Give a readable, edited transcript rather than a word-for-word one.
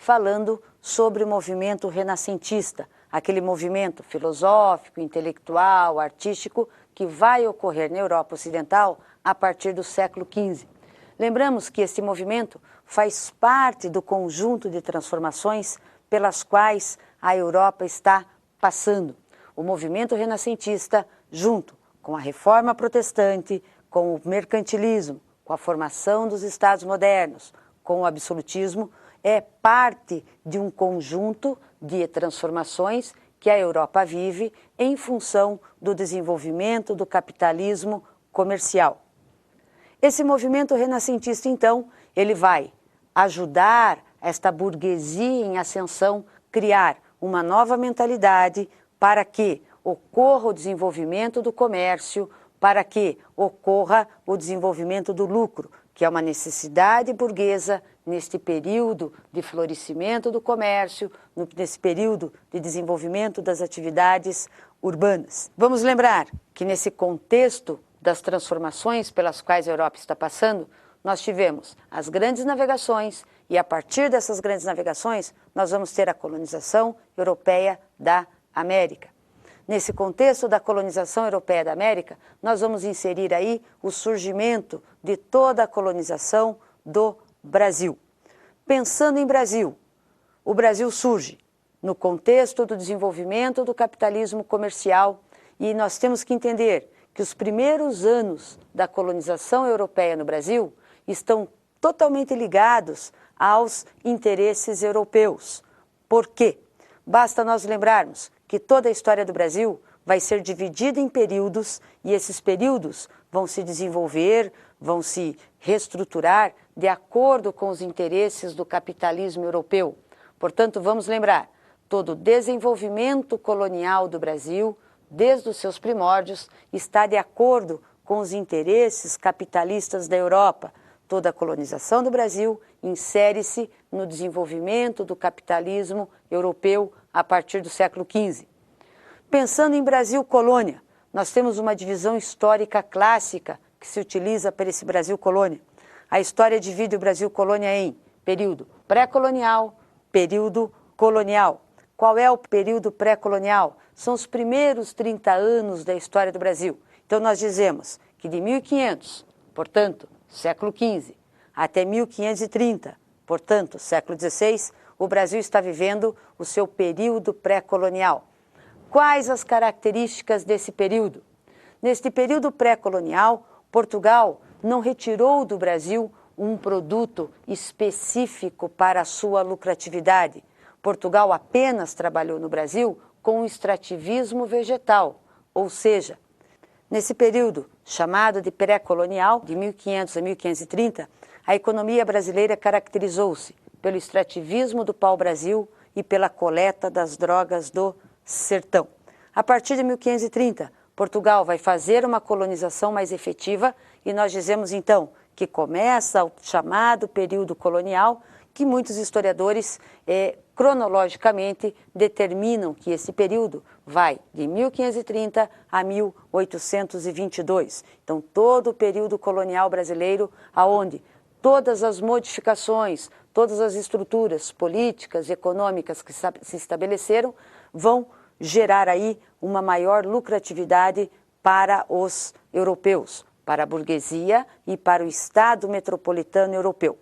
falando sobre o movimento renascentista, aquele movimento filosófico, intelectual, artístico que vai ocorrer na Europa Ocidental a partir do século XV. Lembramos que esse movimento faz parte do conjunto de transformações pelas quais a Europa está passando. O movimento renascentista, junto com a reforma protestante, com o mercantilismo, com a formação dos Estados modernos, com o absolutismo, é parte de um conjunto de transformações que a Europa vive em função do desenvolvimento do capitalismo comercial. Esse movimento renascentista, então, ele vai ajudar esta burguesia em ascensão criar uma nova mentalidade para que ocorra o desenvolvimento do comércio, para que ocorra o desenvolvimento do lucro, que é uma necessidade burguesa neste período de florescimento do comércio, nesse período de desenvolvimento das atividades urbanas. Vamos lembrar que nesse contexto das transformações pelas quais a Europa está passando, nós tivemos as grandes navegações e a partir dessas grandes navegações nós vamos ter a colonização europeia da América. Nesse contexto da colonização europeia da América, nós vamos inserir aí o surgimento de toda a colonização do Brasil. Pensando em Brasil, o Brasil surge no contexto do desenvolvimento do capitalismo comercial e nós temos que entender que os primeiros anos da colonização europeia no Brasil estão totalmente ligados aos interesses europeus. Por quê? Basta nós lembrarmos que toda a história do Brasil vai ser dividida em períodos e esses períodos vão se desenvolver, vão se reestruturar de acordo com os interesses do capitalismo europeu. Portanto, vamos lembrar, todo o desenvolvimento colonial do Brasil, desde os seus primórdios, está de acordo com os interesses capitalistas da Europa. Toda a colonização do Brasil insere-se no desenvolvimento do capitalismo europeu a partir do século XV. Pensando em Brasil colônia, nós temos uma divisão histórica clássica que se utiliza para esse Brasil colônia. A história divide o Brasil colônia em período pré-colonial, período colonial. Qual é o período pré-colonial? São os primeiros 30 anos da história do Brasil. Então nós dizemos que de 1500, portanto, século XV, até 1530, portanto, século XVI, o Brasil está vivendo o seu período pré-colonial. Quais as características desse período? Neste período pré-colonial, Portugal não retirou do Brasil um produto específico para a sua lucratividade. Portugal apenas trabalhou no Brasil com o extrativismo vegetal, ou seja, nesse período chamado de pré-colonial, de 1500 a 1530, a economia brasileira caracterizou-se pelo extrativismo do pau-brasil e pela coleta das drogas do sertão. A partir de 1530, Portugal vai fazer uma colonização mais efetiva e nós dizemos então que começa o chamado período colonial, que muitos historiadores cronologicamente determinam que esse período vai de 1530 a 1822. Então todo o período colonial brasileiro, aonde todas as modificações, todas as estruturas políticas e econômicas que se estabeleceram vão gerar aí uma maior lucratividade para os europeus, para a burguesia e para o Estado metropolitano europeu.